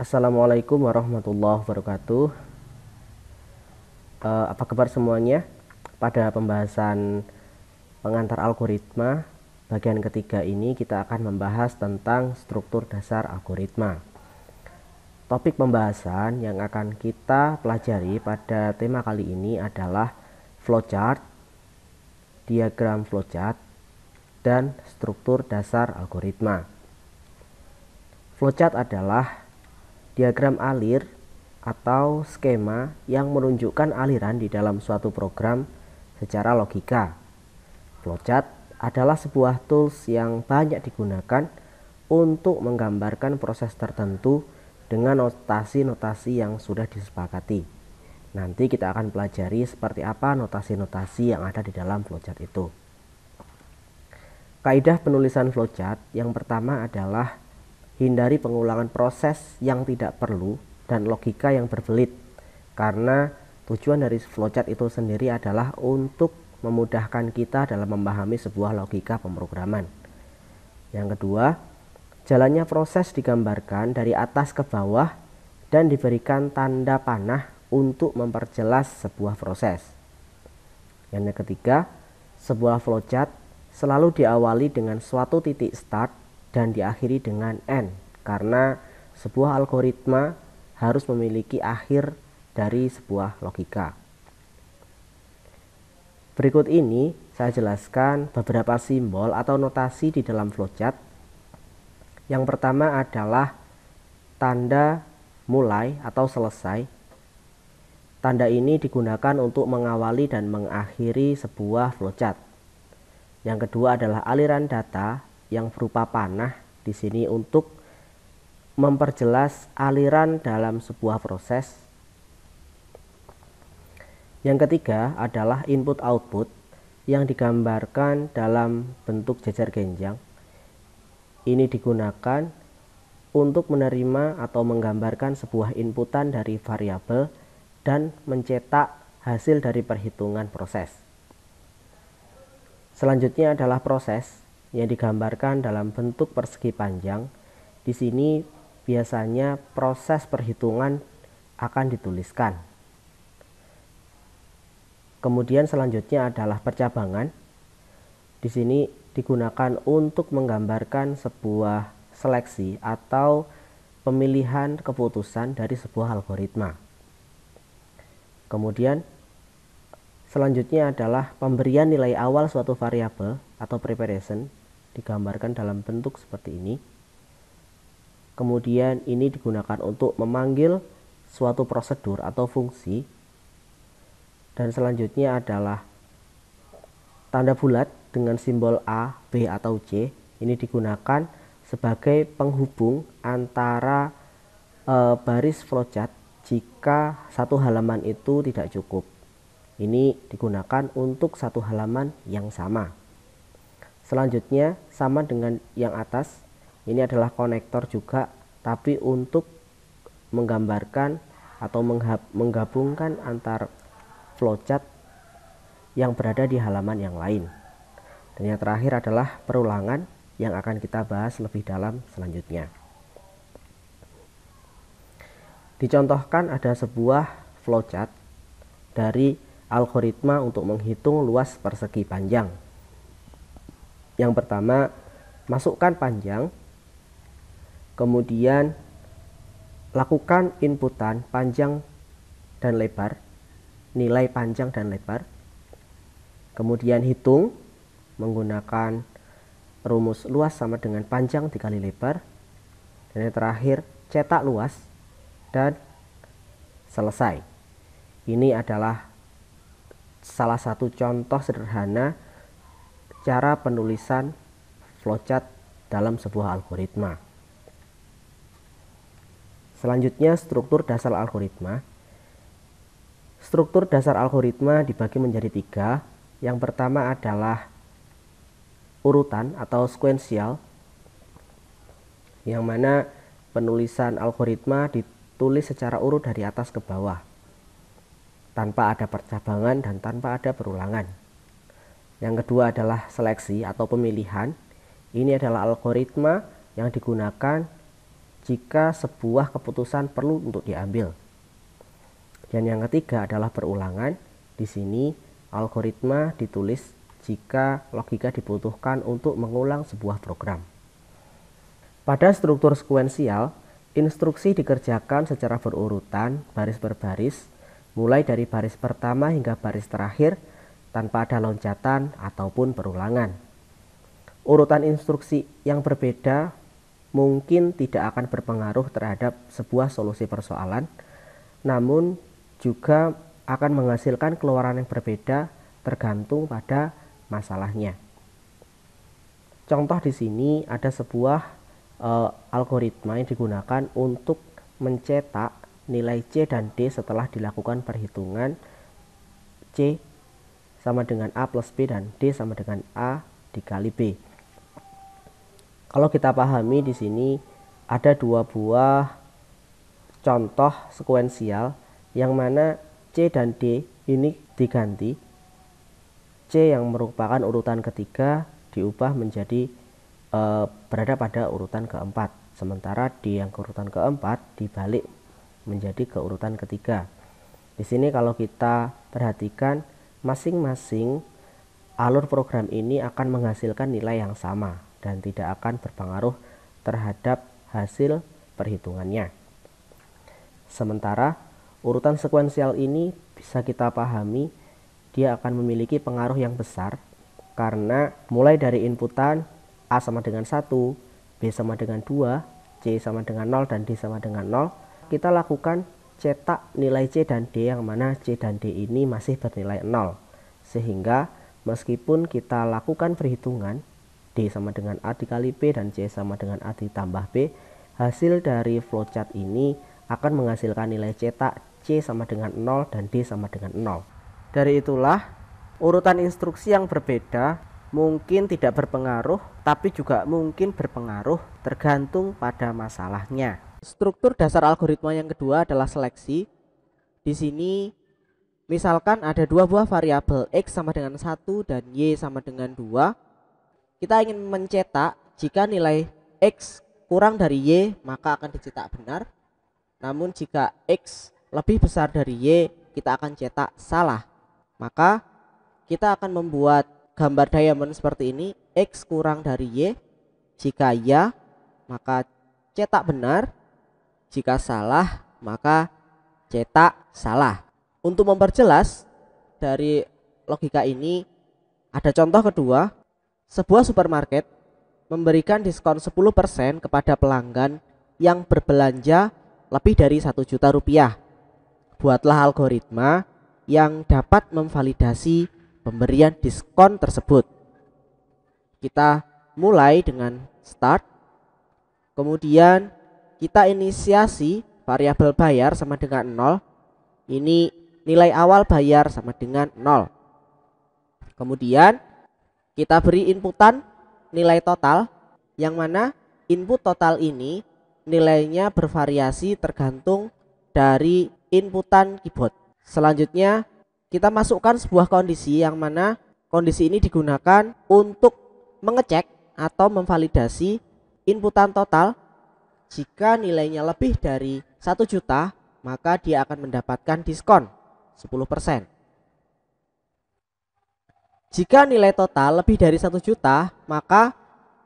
Assalamualaikum warahmatullahi wabarakatuh. Apa kabar semuanya? Pada pembahasan pengantar algoritma bagian ketiga ini kita akan membahas tentang struktur dasar algoritma. Topik pembahasan yang akan kita pelajari pada tema kali ini adalah flowchart, diagram flowchart, dan struktur dasar algoritma. Flowchart adalah diagram alir atau skema yang menunjukkan aliran di dalam suatu program secara logika. Flowchart adalah sebuah tools yang banyak digunakan untuk menggambarkan proses tertentu dengan notasi-notasi yang sudah disepakati. Nanti kita akan pelajari seperti apa notasi-notasi yang ada di dalam flowchart itu. Kaidah penulisan flowchart yang pertama adalah hindari pengulangan proses yang tidak perlu dan logika yang berbelit, karena tujuan dari flowchart itu sendiri adalah untuk memudahkan kita dalam memahami sebuah logika pemrograman. Yang kedua, jalannya proses digambarkan dari atas ke bawah dan diberikan tanda panah untuk memperjelas sebuah proses. Yang ketiga, sebuah flowchart selalu diawali dengan suatu titik start dan diakhiri dengan end, karena sebuah algoritma harus memiliki akhir dari sebuah logika. Berikut ini saya jelaskan beberapa simbol atau notasi di dalam flowchart. Yang pertama adalah tanda mulai atau selesai. Tanda ini digunakan untuk mengawali dan mengakhiri sebuah flowchart. Yang kedua adalah aliran data yang berupa panah di sini untuk memperjelas aliran dalam sebuah proses. Yang ketiga adalah input-output yang digambarkan dalam bentuk jejer genjang. Ini digunakan untuk menerima atau menggambarkan sebuah inputan dari variabel dan mencetak hasil dari perhitungan proses. Selanjutnya adalah proses yang digambarkan dalam bentuk persegi panjang. Di sini biasanya proses perhitungan akan dituliskan. Kemudian selanjutnya adalah percabangan. Di sini digunakan untuk menggambarkan sebuah seleksi atau pemilihan keputusan dari sebuah algoritma. Kemudian selanjutnya adalah pemberian nilai awal suatu variabel atau preparation, digambarkan dalam bentuk seperti ini. Kemudian ini digunakan untuk memanggil suatu prosedur atau fungsi. Dan selanjutnya adalah tanda bulat dengan simbol A, B, atau C. Ini digunakan sebagai penghubung antara baris flowchart jika satu halaman itu tidak cukup. Ini digunakan untuk satu halaman yang sama. Selanjutnya sama dengan yang atas, ini adalah konektor juga, tapi untuk menggambarkan atau menggabungkan antar flowchart yang berada di halaman yang lain. Dan yang terakhir adalah perulangan yang akan kita bahas lebih dalam selanjutnya. Dicontohkan ada sebuah flowchart dari algoritma untuk menghitung luas persegi panjang. Yang pertama, masukkan panjang, kemudian lakukan inputan panjang dan lebar, nilai panjang dan lebar, kemudian hitung menggunakan rumus luas sama dengan panjang dikali lebar, dan yang terakhir cetak luas dan selesai. Ini adalah salah satu contoh sederhana cara penulisan flowchart dalam sebuah algoritma. Selanjutnya, struktur dasar algoritma. Struktur dasar algoritma dibagi menjadi 3. Yang pertama adalah urutan atau sequential, yang mana penulisan algoritma ditulis secara urut dari atas ke bawah, tanpa ada percabangan dan tanpa ada perulangan. Yang kedua adalah seleksi atau pemilihan. Ini adalah algoritma yang digunakan jika sebuah keputusan perlu untuk diambil. Dan yang ketiga adalah berulangan. Di sini algoritma ditulis jika logika dibutuhkan untuk mengulang sebuah program. Pada struktur sekuensial, instruksi dikerjakan secara berurutan, baris per baris, mulai dari baris pertama hingga baris terakhir tanpa ada loncatan ataupun perulangan. Urutan instruksi yang berbeda mungkin tidak akan berpengaruh terhadap sebuah solusi persoalan, namun juga akan menghasilkan keluaran yang berbeda tergantung pada masalahnya. Contoh di sini ada sebuah algoritma yang digunakan untuk mencetak nilai C dan D setelah dilakukan perhitungan C sama dengan A plus B dan D sama dengan A dikali B. Kalau kita pahami di sini ada dua buah contoh sekuensial yang mana C dan D ini diganti. C yang merupakan urutan ketiga diubah menjadi berada pada urutan keempat. Sementara D yang ke urutan keempat dibalik menjadi ke urutan ketiga. Di sini kalau kita perhatikan masing-masing alur program ini akan menghasilkan nilai yang sama dan tidak akan berpengaruh terhadap hasil perhitungannya. Sementara urutan sekuensial ini bisa kita pahami dia akan memiliki pengaruh yang besar karena mulai dari inputan A sama dengan 1, B sama dengan 2, C sama dengan 0 dan D sama dengan 0, kita lakukan cetak nilai C dan D yang mana C dan D ini masih bernilai 0. Sehingga meskipun kita lakukan perhitungan D sama dengan A dikali B dan C sama dengan A ditambah B, hasil dari flowchart ini akan menghasilkan nilai cetak C sama dengan 0 dan D sama dengan 0. Dari itulah urutan instruksi yang berbeda mungkin tidak berpengaruh tapi juga mungkin berpengaruh tergantung pada masalahnya. Struktur dasar algoritma yang kedua adalah seleksi. Di sini misalkan ada dua buah variabel X sama dengan 1 dan Y sama dengan 2. Kita ingin mencetak jika nilai X kurang dari Y maka akan dicetak benar. Namun jika X lebih besar dari Y kita akan cetak salah. Maka kita akan membuat gambar diamond seperti ini. X kurang dari Y. Jika ya maka cetak benar. Jika salah maka cetak salah. Untuk memperjelas dari logika ini ada contoh kedua. Sebuah supermarket memberikan diskon 10% kepada pelanggan yang berbelanja lebih dari 1 juta rupiah. Buatlah algoritma yang dapat memvalidasi pemberian diskon tersebut. Kita mulai dengan start. Kemudian kita inisiasi variabel bayar sama dengan 0. Ini nilai awal bayar sama dengan 0. Kemudian kita beri inputan nilai total yang mana input total ini nilainya bervariasi tergantung dari inputan keyboard. Selanjutnya kita masukkan sebuah kondisi yang mana kondisi ini digunakan untuk mengecek atau memvalidasi inputan total. Jika nilainya lebih dari 1 juta maka dia akan mendapatkan diskon 10%. Jika nilai total lebih dari 1 juta maka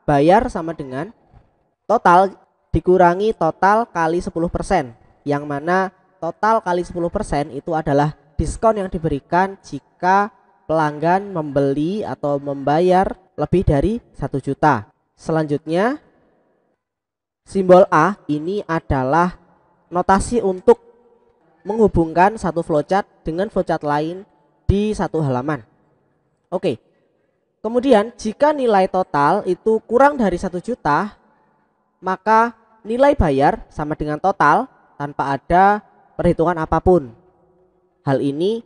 bayar sama dengan total dikurangi total kali 10%, yang mana total kali 10% itu adalah diskon yang diberikan jika pelanggan membeli atau membayar lebih dari 1 juta. Selanjutnya simbol A ini adalah notasi untuk menghubungkan satu flowchart dengan flowchart lain di satu halaman. Oke. Kemudian jika nilai total itu kurang dari 1 juta maka nilai bayar sama dengan total tanpa ada perhitungan apapun. Hal ini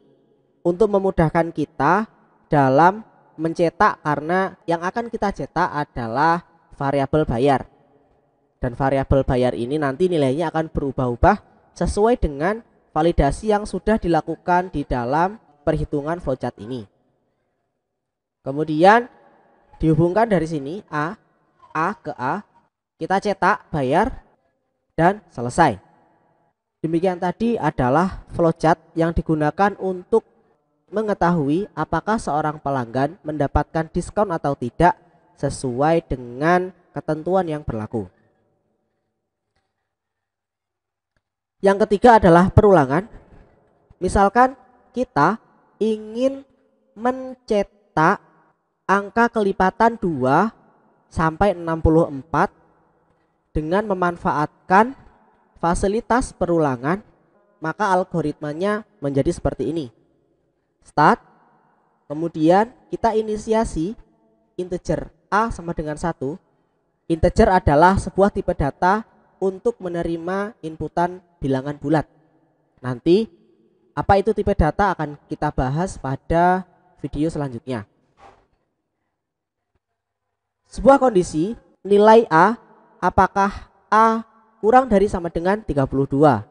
untuk memudahkan kita dalam mencetak karena yang akan kita cetak adalah variabel bayar. Dan variabel bayar ini nanti nilainya akan berubah-ubah sesuai dengan validasi yang sudah dilakukan di dalam perhitungan flowchart ini. Kemudian dihubungkan dari sini A ke A, kita cetak bayar dan selesai. Demikian tadi adalah flowchart yang digunakan untuk mengetahui apakah seorang pelanggan mendapatkan diskon atau tidak sesuai dengan ketentuan yang berlaku. Yang ketiga adalah perulangan. Misalkan kita ingin mencetak angka kelipatan 2 sampai 64 dengan memanfaatkan fasilitas perulangan, maka algoritmanya menjadi seperti ini. Start, kemudian kita inisiasi integer A sama dengan 1. Integer adalah sebuah tipe data untuk menerima inputan bilangan bulat. Nanti apa itu tipe data akan kita bahas pada video selanjutnya. Sebuah kondisi nilai A, apakah A kurang dari sama dengan 32.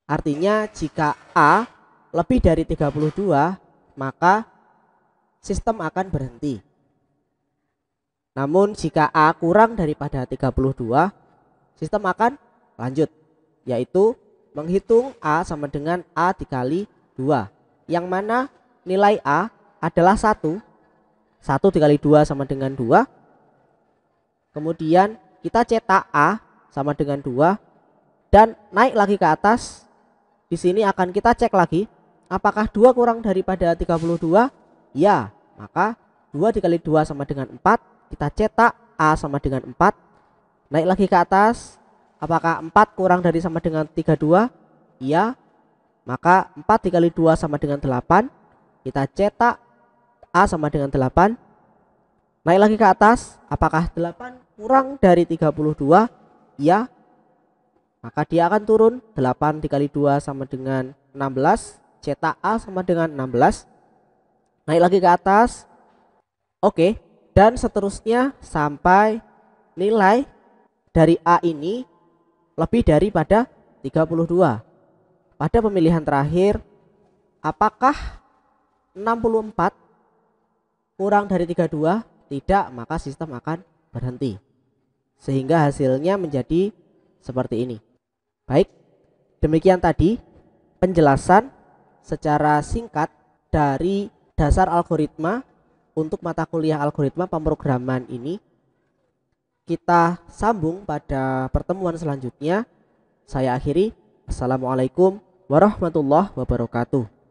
Artinya jika A lebih dari 32, maka sistem akan berhenti. Namun jika A kurang daripada 32, sistem akan lanjut, yaitu menghitung A sama dengan A dikali 2, yang mana nilai A adalah 1. 1 dikali 2 sama dengan 2. Kemudian kita cetak A sama dengan 2 dan naik lagi ke atas. Di sini akan kita cek lagi apakah 2 kurang daripada 32. Ya, maka 2 dikali 2 sama dengan 4. Kita cetak A sama dengan 4. Naik lagi ke atas, apakah 4 kurang dari sama dengan 32? Iya, maka 4 dikali 2 sama dengan 8. Kita cetak A sama dengan 8. Naik lagi ke atas, apakah 8 kurang dari 32? Ya, maka dia akan turun. 8 dikali 2 sama dengan 16. Cetak A sama dengan 16. Naik lagi ke atas. Oke, dan seterusnya sampai nilai dari A ini lebih daripada 32. Pada pemilihan terakhir, apakah 64 kurang dari 32? Tidak, maka sistem akan berhenti. Sehingga hasilnya menjadi seperti ini. Baik, demikian tadi penjelasan secara singkat dari dasar algoritma untuk mata kuliah algoritma pemrograman ini. Kita sambung pada pertemuan selanjutnya. Saya akhiri. Assalamualaikum warahmatullahi wabarakatuh.